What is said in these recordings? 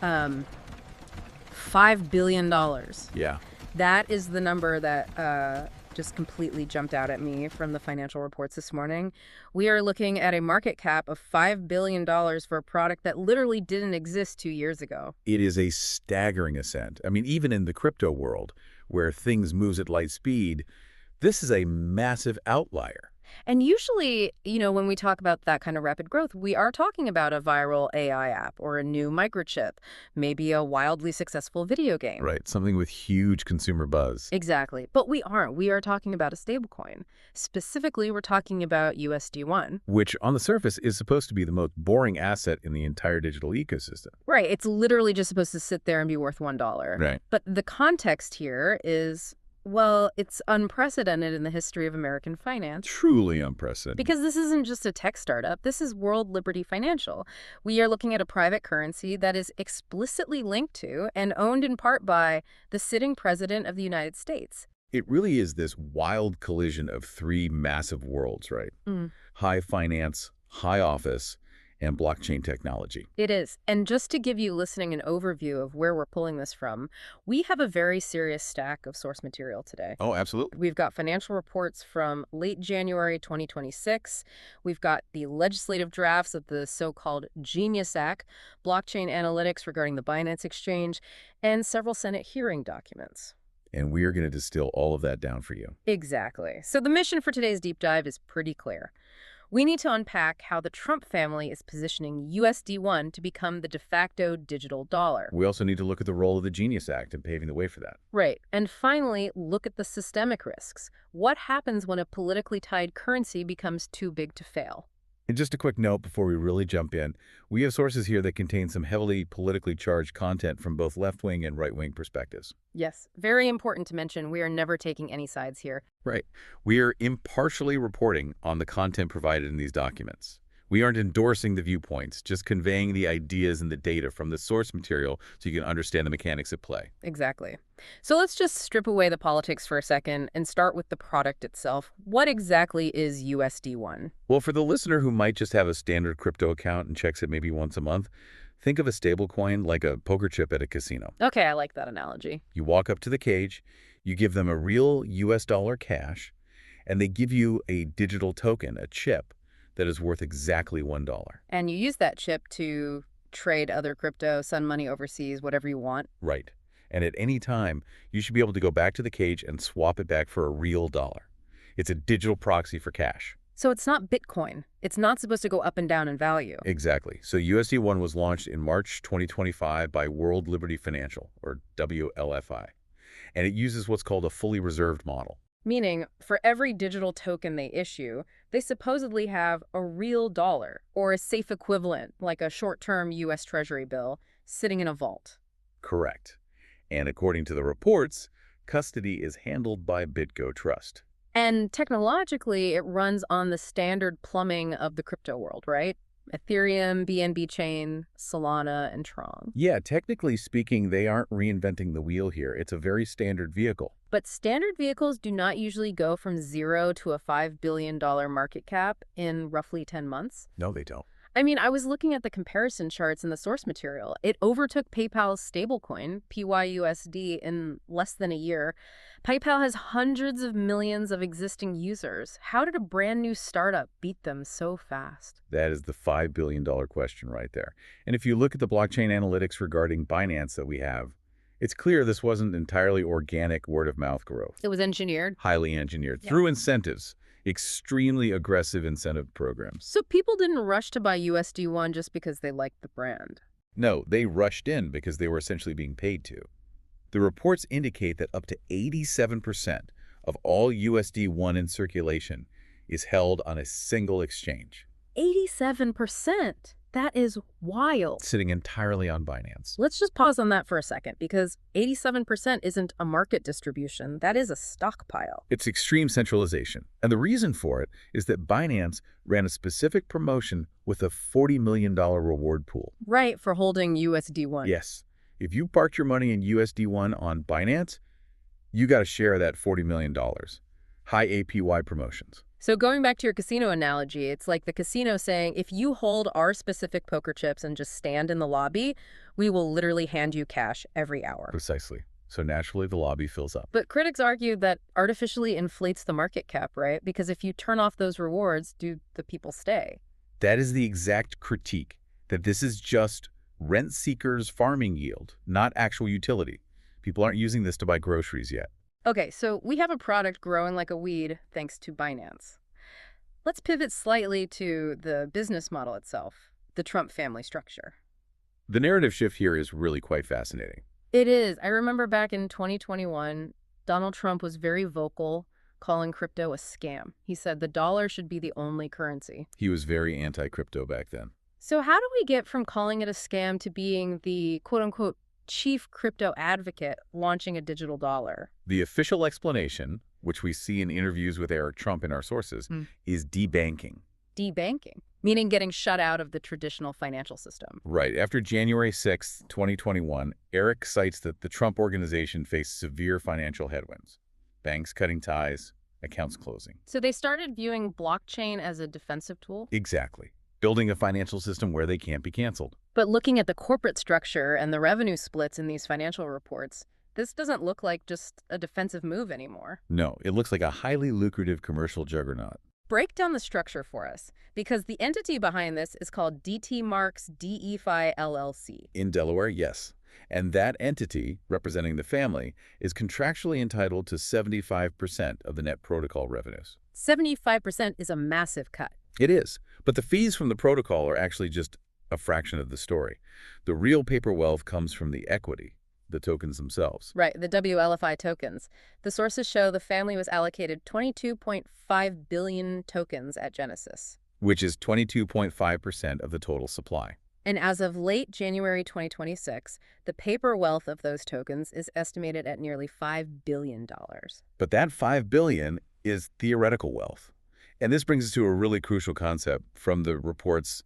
$5 billion. Yeah. That is the number that just completely jumped out at me from the financial reports this morning. We are looking at a market cap of $5 billion for a product that literally didn't exist 2 years ago. It is a staggering ascent. I mean, even in the crypto world, where things moves at light speed, this is a massive outlier. And usually, when we talk about that kind of rapid growth, we are talking about a viral AI app or a new microchip, maybe a wildly successful video game. Right, something with huge consumer buzz. Exactly. But we aren't. We are talking about a stablecoin. Specifically, we're talking about USD1. Which, on the surface, is supposed to be the most boring asset in the entire digital ecosystem. Right. It's literally just supposed to sit there and be worth $1. Right. But the context here is, well, it's unprecedented in the history of American finance. Truly unprecedented. Because this isn't just a tech startup. This is World Liberty Financial. We are looking at a private currency that is explicitly linked to and owned in part by the sitting president of the United States. It really is this wild collision of three massive worlds, right? High finance, high office, and blockchain technology. It is. And just to give you listening an overview of where we're pulling this from, we have a very serious stack of source material today. Oh, absolutely. We've got financial reports from late January 2026. We've got the legislative drafts of the so-called Genius Act, blockchain analytics regarding the Binance exchange, and several Senate hearing documents. And we are going to distill all of that down for you. Exactly. So the mission for today's deep dive is pretty clear. We need to unpack how the Trump family is positioning USD1 to become the de facto digital dollar. We also need to look at the role of the Genius Act in paving the way for that. Right. And finally, look at the systemic risks. What happens when a politically tied currency becomes too big to fail? And just a quick note before we really jump in, we have sources here that contain some heavily politically charged content from both left-wing and right-wing perspectives. Yes, very important to mention, we are never taking any sides here. Right. We are impartially reporting on the content provided in these documents. We aren't endorsing the viewpoints, just conveying the ideas and the data from the source material so you can understand the mechanics at play. Exactly. So let's just strip away the politics for a second and start with the product itself. What exactly is USD1? Well, for the listener who might just have a standard crypto account and checks it maybe once a month, think of a stablecoin like a poker chip at a casino. Okay, I like that analogy. You walk up to the cage, you give them a real US dollar cash, and they give you a digital token, a chip, that is worth exactly $1. And you use that chip to trade other crypto, send money overseas, whatever you want. Right. And at any time, you should be able to go back to the cage and swap it back for a real dollar. It's a digital proxy for cash. So it's not Bitcoin. It's not supposed to go up and down in value. Exactly. So USD1 was launched in March 2025 by World Liberty Financial, or WLFI. And it uses what's called a fully reserved model. Meaning, for every digital token they issue, they supposedly have a real dollar, or a safe equivalent, like a short-term U.S. Treasury bill, sitting in a vault. Correct. And according to the reports, custody is handled by BitGo Trust. And technologically, it runs on the standard plumbing of the crypto world, right? Ethereum, BNB Chain, Solana, and Tron. Yeah, technically speaking, they aren't reinventing the wheel here. It's a very standard vehicle. But standard vehicles do not usually go from zero to a $5 billion market cap in roughly 10 months. No, they don't. I mean, I was looking at the comparison charts in the source material. It overtook PayPal's stablecoin, PYUSD, in less than a year. PayPal has hundreds of millions of existing users. How did a brand new startup beat them so fast? That is the $5 billion question right there. And if you look at the blockchain analytics regarding Binance that we have, it's clear this wasn't entirely organic word-of-mouth growth. It was engineered. Highly engineered through incentives. Extremely aggressive incentive programs. So people didn't rush to buy USD1 just because they liked the brand. No, they rushed in because they were essentially being paid to. The reports indicate that up to 87% of all USD1 in circulation is held on a single exchange. 87%? That is wild. Sitting entirely on Binance. Let's just pause on that for a second, because 87% isn't a market distribution. That is a stockpile. It's extreme centralization. And the reason for it is that Binance ran a specific promotion with a $40 million reward pool. Right, for holding USD1. Yes. If you parked your money in USD1 on Binance, you got a share of that $40 million. High APY promotions. So going back to your casino analogy, it's like the casino saying, if you hold our specific poker chips and just stand in the lobby, we will literally hand you cash every hour. Precisely. So naturally, the lobby fills up. But critics argue that artificially inflates the market cap, right? Because if you turn off those rewards, do the people stay? That is the exact critique, that this is just rent seekers' farming yield, not actual utility. People aren't using this to buy groceries yet. Okay, so we have a product growing like a weed thanks to Binance. Let's pivot slightly to the business model itself, the Trump family structure. The narrative shift here is really quite fascinating. It is. I remember back in 2021, Donald Trump was very vocal, calling crypto a scam. He said the dollar should be the only currency. He was very anti-crypto back then. So how do we get from calling it a scam to being the quote-unquote chief crypto advocate launching a digital dollar? The official explanation, which we see in interviews with Eric Trump in our sources, is debanking. Debanking, meaning getting shut out of the traditional financial system. Right. After January 6, 2021, Eric cites that the Trump organization faced severe financial headwinds. Banks cutting ties, accounts closing. So they started viewing blockchain as a defensive tool? Exactly. Building a financial system where they can't be canceled. But looking at the corporate structure and the revenue splits in these financial reports, this doesn't look like just a defensive move anymore. No, it looks like a highly lucrative commercial juggernaut. Break down the structure for us, because the entity behind this is called DT Marks DeFi LLC. In Delaware, yes. And that entity, representing the family, is contractually entitled to 75% of the net protocol revenues. 75% is a massive cut. It is, but the fees from the protocol are actually just a fraction of the story. The real paper wealth comes from the equity, the tokens themselves. Right, the WLFI tokens. The sources show the family was allocated 22.5 billion tokens at Genesis, Which is 22.5% of the total supply. and as of late January 2026, the paper wealth of those tokens is estimated at nearly $5 billion. But that $5 billion is theoretical wealth. And this brings us to a really crucial concept from the reports,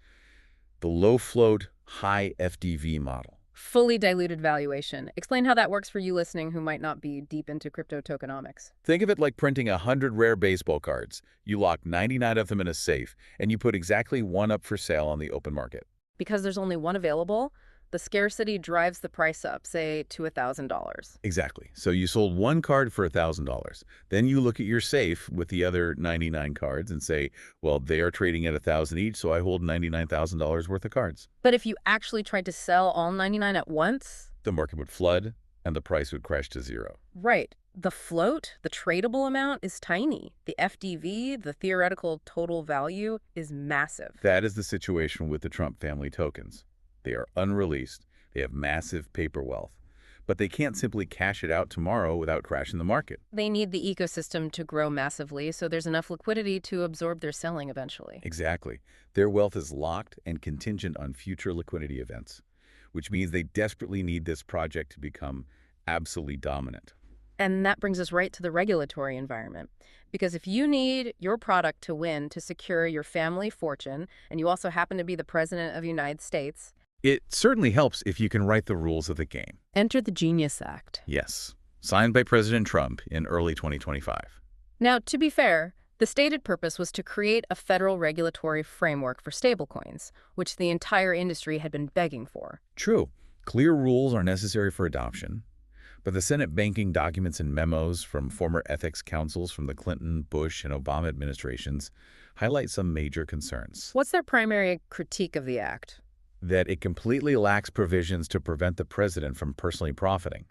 the low-float, high FDV model. Fully diluted valuation. Explain how that works for you listening who might not be deep into crypto tokenomics. Think of it like printing 100 rare baseball cards. You lock 99 of them in a safe, and you put exactly one up for sale on the open market. Because there's only one available, the scarcity drives the price up, say, to $1,000. Exactly. So you sold one card for $1,000. Then you look at your safe with the other 99 cards and say, well, they are trading at $1,000 each, so I hold $99,000 worth of cards. But if you actually tried to sell all 99 at once? The market would flood, and the price would crash to zero. Right. The float, the tradable amount, is tiny. The FDV, the theoretical total value, is massive. That is the situation with the Trump family tokens. They are unreleased. They have massive paper wealth. But they can't simply cash it out tomorrow without crashing the market. They need the ecosystem to grow massively, so there's enough liquidity to absorb their selling eventually. Exactly. Their wealth is locked and contingent on future liquidity events, which means they desperately need this project to become absolutely dominant. And that brings us right to the regulatory environment. Because if you need your product to win to secure your family fortune, and you also happen to be the president of the United States, It certainly helps if you can write the rules of the game. enter the Genius Act. Yes. Signed by President Trump in early 2025. Now, to be fair, the stated purpose was to create a federal regulatory framework for stablecoins, which the entire industry had been begging for. True. Clear rules are necessary for adoption. But the Senate banking documents and memos from former ethics councils from the Clinton, Bush, and Obama administrations highlight some major concerns. What's their primary critique of the act? That it completely lacks provisions to prevent the president from personally profiting.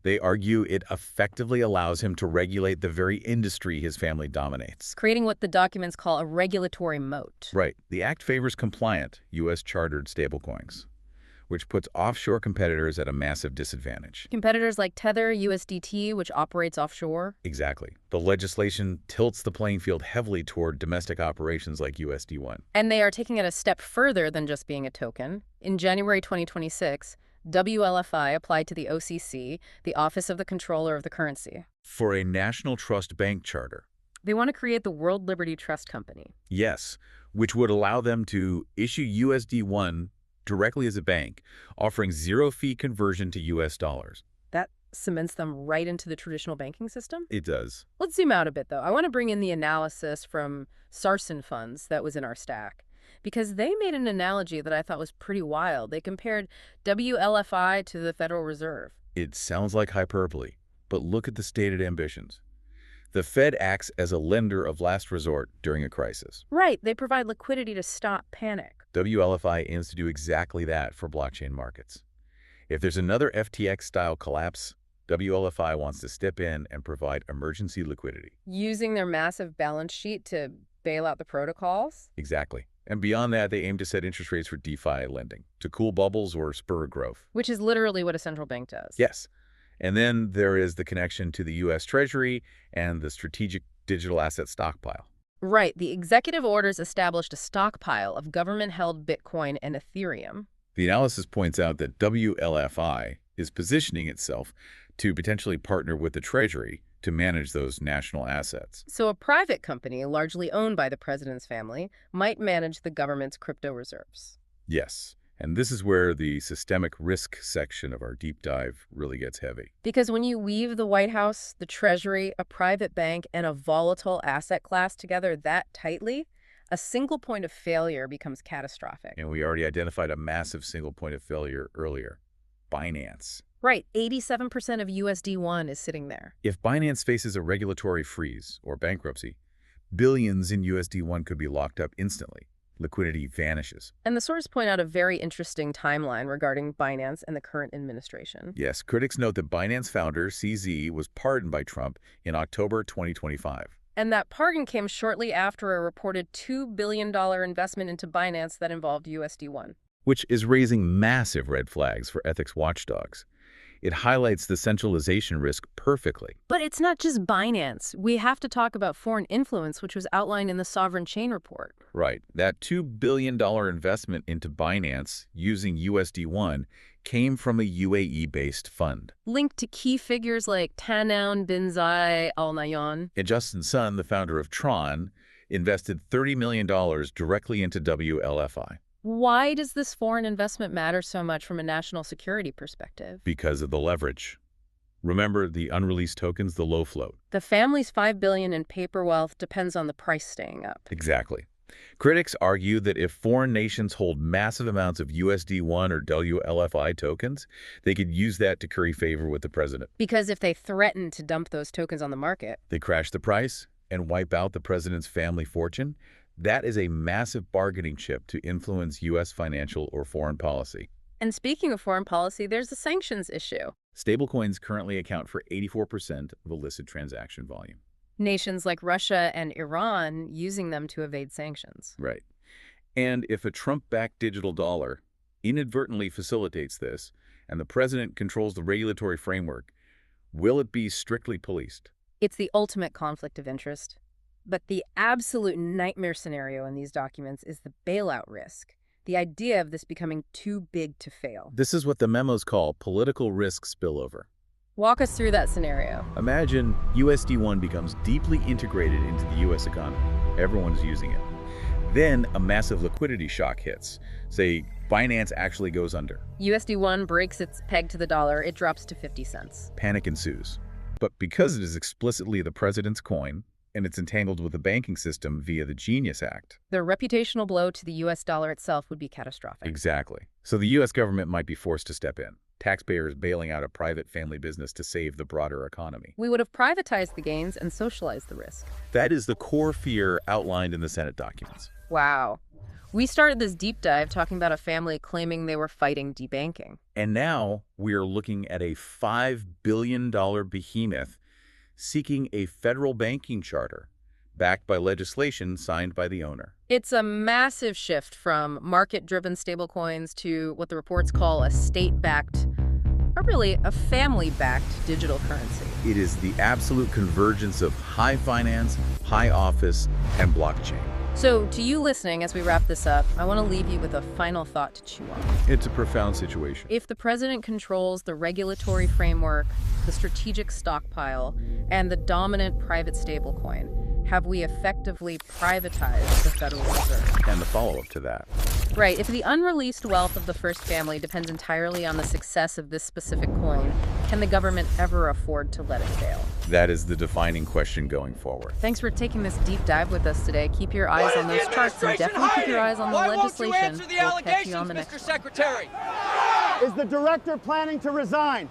They argue it effectively allows him to regulate the very industry his family dominates. Creating what the documents call a regulatory moat. Right. The act favors compliant, U.S.-chartered stablecoins, which puts offshore competitors at a massive disadvantage. Competitors like Tether, USDT, which operates offshore. Exactly. The legislation tilts the playing field heavily toward domestic operations like USD1. And they are taking it a step further than just being a token. In January 2026, WLFI applied to the OCC, the Office of the Controller of the Currency. For a national trust bank charter. They want to create the World Liberty Trust Company. Yes, which would allow them to issue USD1 directly as a bank, offering zero-fee conversion to U.S. dollars. That cements them right into the traditional banking system? It does. Let's zoom out a bit, though. I want to bring in the analysis from Sarsen Funds that was in our stack, because they made an analogy that I thought was pretty wild. They compared WLFI to the Federal Reserve. It sounds like hyperbole, but look at the stated ambitions. The Fed acts as a lender of last resort during a crisis. Right, they provide liquidity to stop panic. WLFI aims to do exactly that for blockchain markets. If there's another FTX-style collapse, WLFI wants to step in and provide emergency liquidity. Using their massive balance sheet to bail out the protocols? Exactly. And beyond that, they aim to set interest rates for DeFi lending, to cool bubbles or spur growth. Which is literally what a central bank does. Yes. And then there is the connection to the U.S. Treasury and the strategic digital asset stockpile. Right. The executive orders established a stockpile of government-held Bitcoin and Ethereum. The analysis points out that WLFI is positioning itself to potentially partner with the Treasury to manage those national assets. So a private company, largely owned by the president's family, might manage the government's crypto reserves. Yes. And this is where the systemic risk section of our deep dive really gets heavy. Because when you weave the White House, the Treasury, a private bank, and a volatile asset class together that tightly, a single point of failure becomes catastrophic. And we already identified a massive single point of failure earlier: Binance. Right, 87% of USD1 is sitting there. If Binance faces a regulatory freeze or bankruptcy, billions in USD1 could be locked up instantly. Liquidity vanishes. And the sources point out a very interesting timeline regarding Binance and the current administration. Yes, critics note that Binance founder CZ was pardoned by Trump in October 2025. And that pardon came shortly after a reported $2 billion investment into Binance that involved USD1. Which is raising massive red flags for ethics watchdogs. It highlights the centralization risk perfectly. But it's not just Binance. We have to talk about foreign influence, which was outlined in the Sovereign Chain report. Right. That $2 billion investment into Binance using USD1 came from a UAE-based fund. Linked to key figures like Tanoun bin Zayed Al Nahyan. And Justin Sun, the founder of Tron, invested $30 million directly into WLFI. Why does this foreign investment matter so much from a national security perspective? Because of the leverage. Remember the unreleased tokens, the low float? The family's $5 billion in paper wealth depends on the price staying up. Exactly. Critics argue that if foreign nations hold massive amounts of USD1 or WLFI tokens, they could use that to curry favor with the president. Because if they threaten to dump those tokens on the market, they crash the price and wipe out the president's family fortune. That is a massive bargaining chip to influence U.S. financial or foreign policy. And speaking of foreign policy, there's the sanctions issue. Stablecoins currently account for 84% of illicit transaction volume. Nations like Russia and Iran using them to evade sanctions. Right. And if a Trump-backed digital dollar inadvertently facilitates this, and the president controls the regulatory framework, will it be strictly policed? It's the ultimate conflict of interest. But the absolute nightmare scenario in these documents is the bailout risk, the idea of this becoming too big to fail. This is what the memos call political risk spillover. Walk us through that scenario. Imagine USD1 becomes deeply integrated into the U.S. economy. Everyone's using it. Then a massive liquidity shock hits. Say, Binance actually goes under. USD1 breaks its peg to the dollar. It drops to 50 cents. Panic ensues. But because it is explicitly the president's coin, and it's entangled with the banking system via the Genius Act. The reputational blow to the U.S. dollar itself would be catastrophic. Exactly. So the U.S. government might be forced to step in. Taxpayers bailing out a private family business to save the broader economy. We would have privatized the gains and socialized the risk. That is the core fear outlined in the Senate documents. Wow. We started this deep dive talking about a family claiming they were fighting debanking. And now we're looking at a $5 billion behemoth seeking a federal banking charter, backed by legislation signed by the owner. It's a massive shift from market-driven stablecoins to what the reports call a state-backed, or really a family-backed digital currency. It is the absolute convergence of high finance, high office, and blockchain. So, to you listening, as we wrap this up, I want to leave you with a final thought to chew on. It's a profound situation. If the president controls the regulatory framework, the strategic stockpile, and the dominant private stablecoin, have we effectively privatized the Federal Reserve? And the follow-up to that. Right. If the unreleased wealth of the first family depends entirely on the success of this specific coin, can the government ever afford to let it fail? That is the defining question going forward. Thanks for taking this deep dive with us today. Keep your eyes on those charts and definitely keep your eyes on the legislation. We'll catch you on the next one. Secretary? Is the director planning to resign?